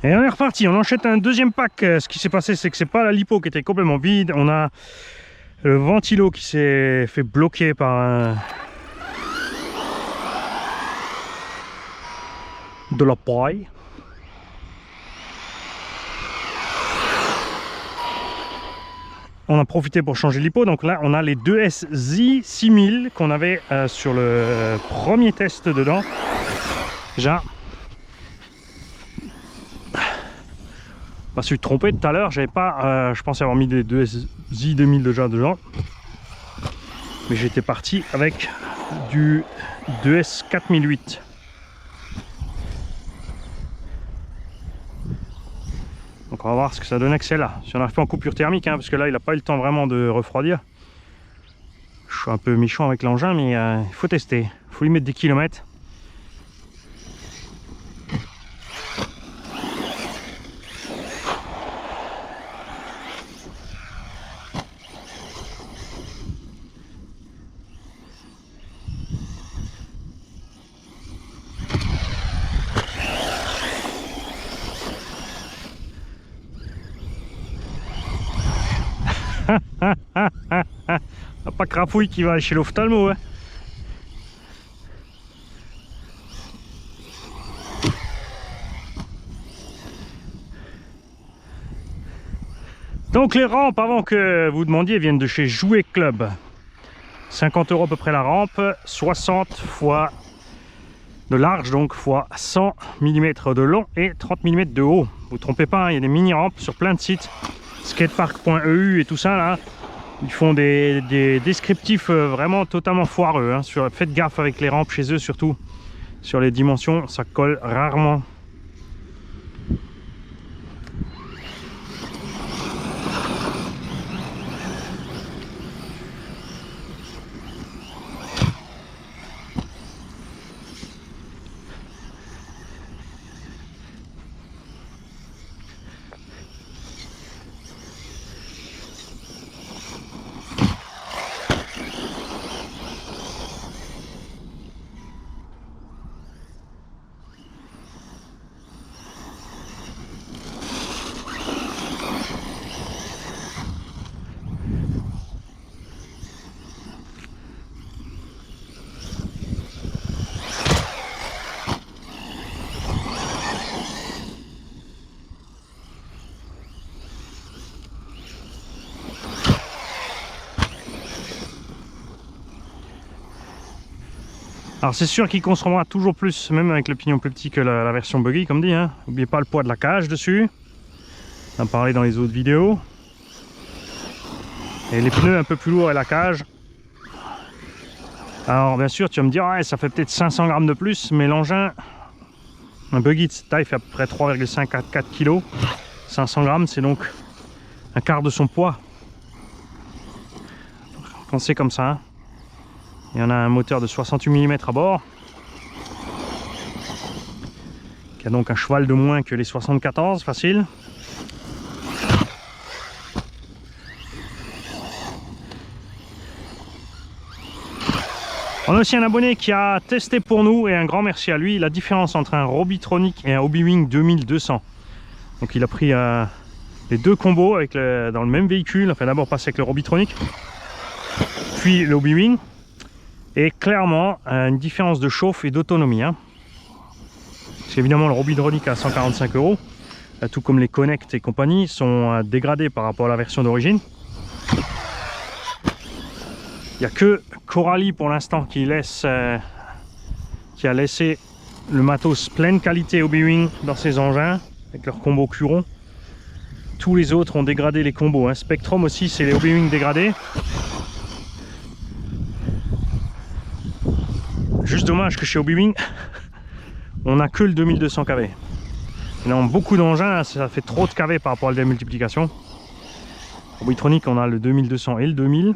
Et on est reparti, on enchaîne un deuxième pack. Ce qui s'est passé, c'est que c'est pas la lipo qui était complètement vide. On a le ventilo qui s'est fait bloquer par de la paille. On a profité pour changer l'hypo, donc là on a les 2SZ 6000 qu'on avait sur le premier test dedans. Déjà, pas su tromper tout à l'heure, j'avais pas, je pensais avoir mis des 2SZ 2000 déjà dedans, mais j'étais parti avec du 2S 4008. Donc on va voir ce que ça donne avec celle-là. Si on arrive pas en coupure thermique, hein, parce que là il n'a pas eu le temps vraiment de refroidir. Je suis un peu méchant avec l'engin, mais il faut tester. Il faut lui mettre des kilomètres. Pas crapouille qui va aller chez l'ophtalmo, hein. Donc les rampes, avant que vous demandiez, viennent de chez Jouet Club. 50 € à peu près la rampe, 60 fois de large, donc fois 100 mm de long et 30 mm de haut. Vous ne trompez pas, hein, il y a des mini rampes sur plein de sites. Skatepark.eu et tout ça là, ils font des descriptifs vraiment totalement foireux, hein. Faites gaffe avec les rampes chez eux, surtout sur les dimensions, ça colle rarement. Alors c'est sûr qu'il consommera toujours plus, même avec le pignon plus petit, que la version buggy, comme dit, hein. N'oubliez pas le poids de la cage dessus. On en a parlé dans les autres vidéos. Et les pneus un peu plus lourds et la cage. Alors bien sûr, tu vas me dire, ouais, ça fait peut-être 500 grammes de plus, mais l'engin, un buggy de cette taille fait à peu près 3,5 à 4 kg. 500 grammes, c'est donc un quart de son poids. Pensez comme ça, hein. Il y en a un moteur de 68 mm à bord, qui a donc un cheval de moins que les 74, facile. On a aussi un abonné qui a testé pour nous, et un grand merci à lui, la différence entre un Robitronic et un Hobbywing 2200. Donc il a pris les deux combos avec dans le même véhicule. Enfin, d'abord passé avec le Robitronic, puis le Hobbywing. Et clairement une différence de chauffe et d'autonomie, hein. C'est évidemment le Robitronic à 145 €, tout comme les Connect et compagnie sont dégradés par rapport à la version d'origine. Il n'y a que Coralie pour l'instant qui a laissé le matos pleine qualité Hobbywing dans ses engins avec leur combo Curon. Tous les autres ont dégradé les combos, hein. Spectrum aussi, c'est les Hobbywing dégradés. Juste dommage que chez Hobbywing, on n'a que le 2200 kV. Dans beaucoup d'engins, ça fait trop de kV par rapport à la démultiplication. Hobbywing, on a le 2200 et le 2000.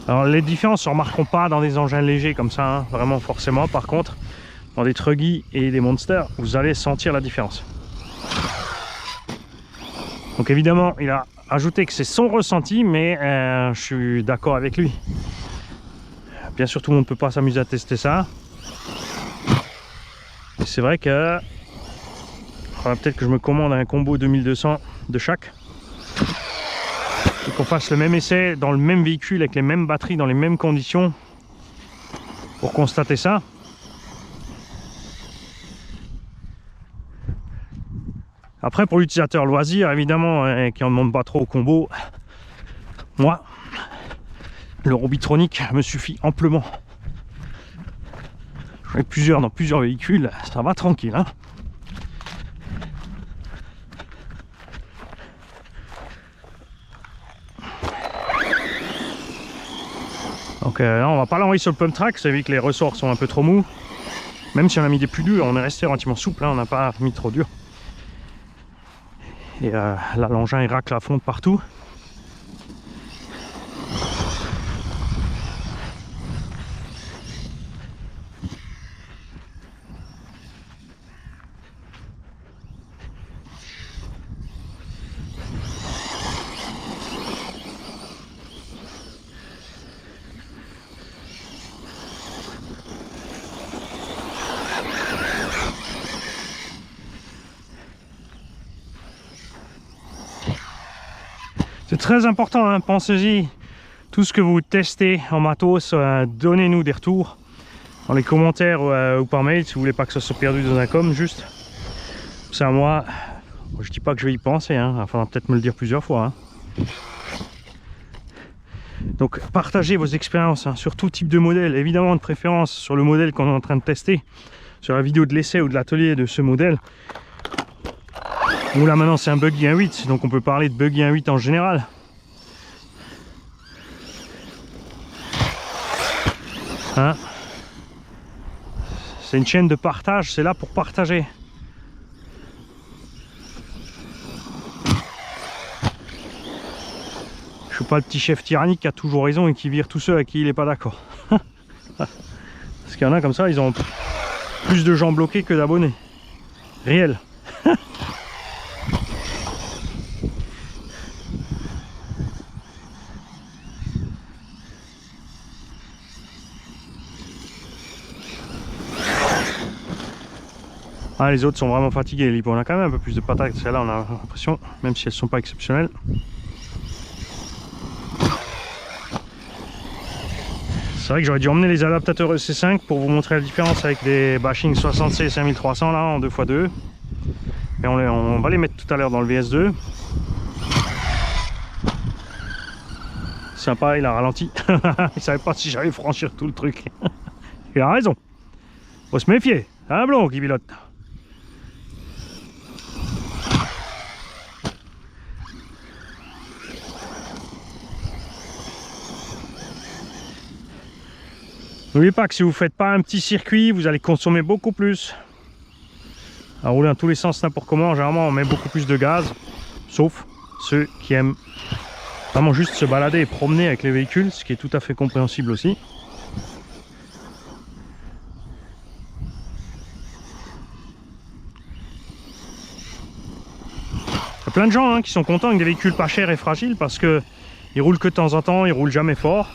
Alors les différences ne se remarqueront pas dans des engins légers comme ça, hein, vraiment forcément. Par contre, dans des Truggy et des Monster, vous allez sentir la différence. Donc évidemment, il a ajouté que c'est son ressenti, mais je suis d'accord avec lui. Bien sûr, tout le monde ne peut pas s'amuser à tester ça. Et c'est vrai que faudra peut-être que je me commande un combo 2200 de chaque. Et qu'on fasse le même essai dans le même véhicule avec les mêmes batteries, dans les mêmes conditions pour constater ça. Après, pour l'utilisateur loisir, évidemment, qui en demande pas trop au combo, moi, le Robitronic me suffit amplement. J'en ai plusieurs dans plusieurs véhicules, ça va tranquille, hein. Donc là, on va pas l'envoyer sur le pump track, ça veut dire que les ressorts sont un peu trop mous. Même si on a mis des plus durs, on est resté relativement souple, hein, on n'a pas mis trop dur. Et là, l'engin il racle à fond de partout. C'est très important, hein, pensez-y. Tout ce que vous testez en matos, donnez-nous des retours dans les commentaires ou par mail si vous voulez pas que ça soit perdu dans un com. Juste, ça moi, je dis pas que je vais y penser, hein, il faudra peut-être me le dire plusieurs fois. Hein. Donc partagez vos expériences, hein, sur tout type de modèle, évidemment de préférence sur le modèle qu'on est en train de tester, sur la vidéo de l'essai ou de l'atelier de ce modèle. Où là maintenant c'est un Buggy 1.8, donc on peut parler de Buggy 1.8 en général. Hein, c'est une chaîne de partage, c'est là pour partager. Je suis pas le petit chef tyrannique qui a toujours raison et qui vire tous ceux à qui il n'est pas d'accord. Parce qu'il y en a comme ça, ils ont plus de gens bloqués que d'abonnés. Réel. Ah, les autres sont vraiment fatigués. On a quand même un peu plus de patates que celle-là, on a l'impression, même si elles ne sont pas exceptionnelles. C'est vrai que j'aurais dû emmener les adaptateurs EC5 pour vous montrer la différence avec des Bashing 60C 5300 là en 2x2. Et on va les mettre tout à l'heure dans le VS2. Sympa, il a ralenti. Il savait pas si j'allais franchir tout le truc. Il a raison. Faut se méfier. C'est un blond qui pilote. N'oubliez pas que si vous ne faites pas un petit circuit, vous allez consommer beaucoup plus. À rouler dans tous les sens n'importe comment, généralement on met beaucoup plus de gaz. Sauf ceux qui aiment vraiment juste se balader et promener avec les véhicules, ce qui est tout à fait compréhensible aussi. Il y a plein de gens, hein, qui sont contents avec des véhicules pas chers et fragiles parce qu'ils roulent que de temps en temps, ils roulent jamais fort.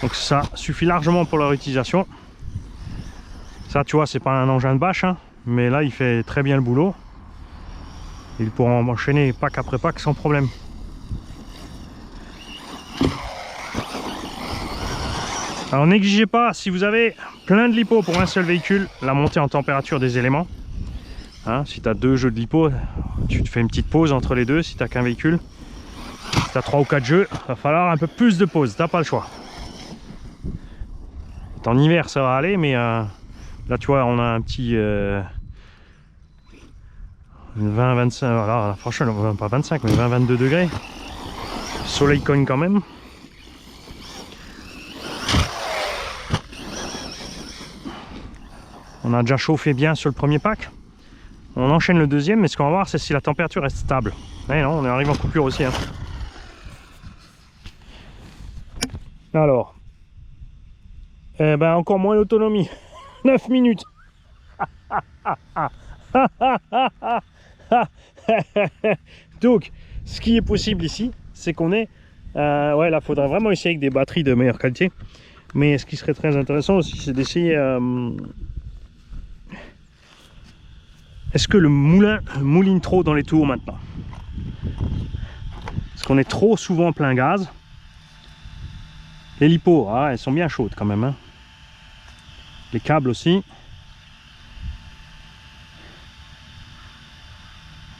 Donc ça suffit largement pour leur utilisation. Ça, tu vois, c'est pas un engin de bâche, hein, mais là il fait très bien le boulot. Il pourra enchaîner pack après pack sans problème. Alors n'exigez pas, si vous avez plein de lipo pour un seul véhicule, la montée en température des éléments. Hein, si tu as 2 jeux de lipo, tu te fais une petite pause entre les deux si tu n'as qu'un véhicule. Si tu as 3 ou 4 jeux, il va falloir un peu plus de pause, tu n'as pas le choix. En hiver ça va aller, mais là tu vois on a un petit 20-25, voilà, franchement pas 25 mais 20-22 degrés. Le soleil cogne quand même. On a déjà chauffé bien sur le premier pack. On enchaîne le deuxième, mais ce qu'on va voir c'est si la température reste stable. Eh non, on arrive en coupure aussi, hein. Alors eh ben encore moins d'autonomie. 9 minutes. Donc ce qui est possible ici c'est qu'on est ouais, là faudra vraiment essayer avec des batteries de meilleure qualité, mais ce qui serait très intéressant aussi c'est d'essayer Est-ce que le moulin mouline trop dans les tours maintenant? Est-ce qu'on est trop souvent plein gaz? Les lipos, ah, elles sont bien chaudes quand même, hein. Les câbles aussi.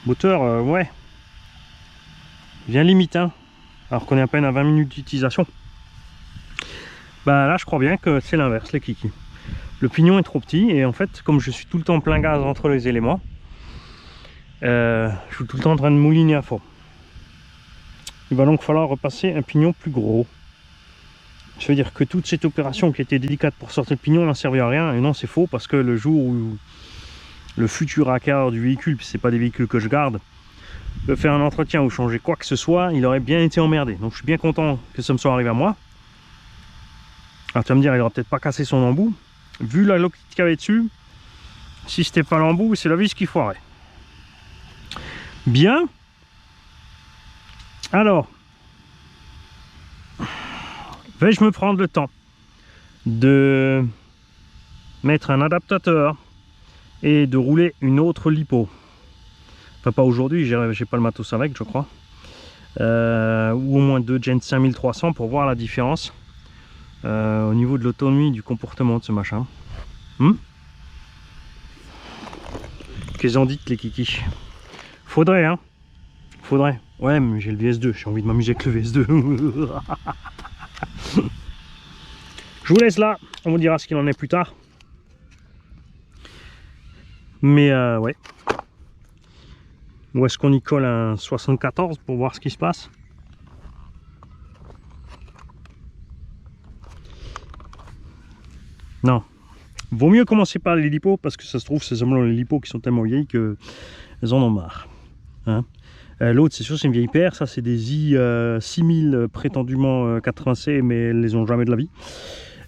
Moteur, ouais. Bien limite, hein. Alors qu'on est à peine à 20 minutes d'utilisation. Bah là, je crois bien que c'est l'inverse, les kikis. Le pignon est trop petit et en fait, comme je suis tout le temps plein gaz entre les éléments, je suis tout le temps en train de mouliner à fond. Il va donc falloir repasser un pignon plus gros. Ça veut dire que toute cette opération qui était délicate pour sortir le pignon n'a servi à rien. Et non, c'est faux, parce que le jour où le futur acquéreur du véhicule, puis c'est pas des véhicules que je garde, veut faire un entretien ou changer quoi que ce soit, il aurait bien été emmerdé. Donc je suis bien content que ça me soit arrivé à moi. Alors tu vas me dire, il aura peut-être pas cassé son embout. Vu la loquette qu'il y avait dessus, si c'était pas l'embout, c'est la vis qui foirait. Bien. Alors, vais-je me prendre le temps de mettre un adaptateur et de rouler une autre lipo? Enfin, pas aujourd'hui, j'ai pas le matos avec, je crois. Ou au moins 2 Gen 5300 pour voir la différence au niveau de l'autonomie, du comportement de ce machin. Qu'est-ce en dites, les kikis? Faudrait, hein? Faudrait. Ouais, mais j'ai le VS2, j'ai envie de m'amuser avec le VS2. Je vous laisse là, on vous dira ce qu'il en est plus tard. Mais ouais. Ou est-ce qu'on y colle un 74 pour voir ce qui se passe? Non. Vaut mieux commencer par les lipos, parce que ça se trouve, c'est simplement les lipos qui sont tellement vieilles qu'elles en ont marre. Hein? L'autre, c'est sûr, c'est une vieille paire. Ça, c'est des i6000 prétendument 80C, mais elles les ont jamais de la vie.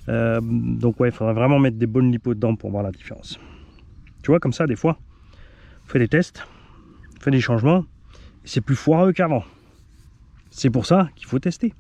Donc ouais, il faudrait vraiment mettre des bonnes lipos dedans pour voir la différence. Tu vois, comme ça, des fois, on fait des tests, on fait des changements, et c'est plus foireux qu'avant. C'est pour ça qu'il faut tester.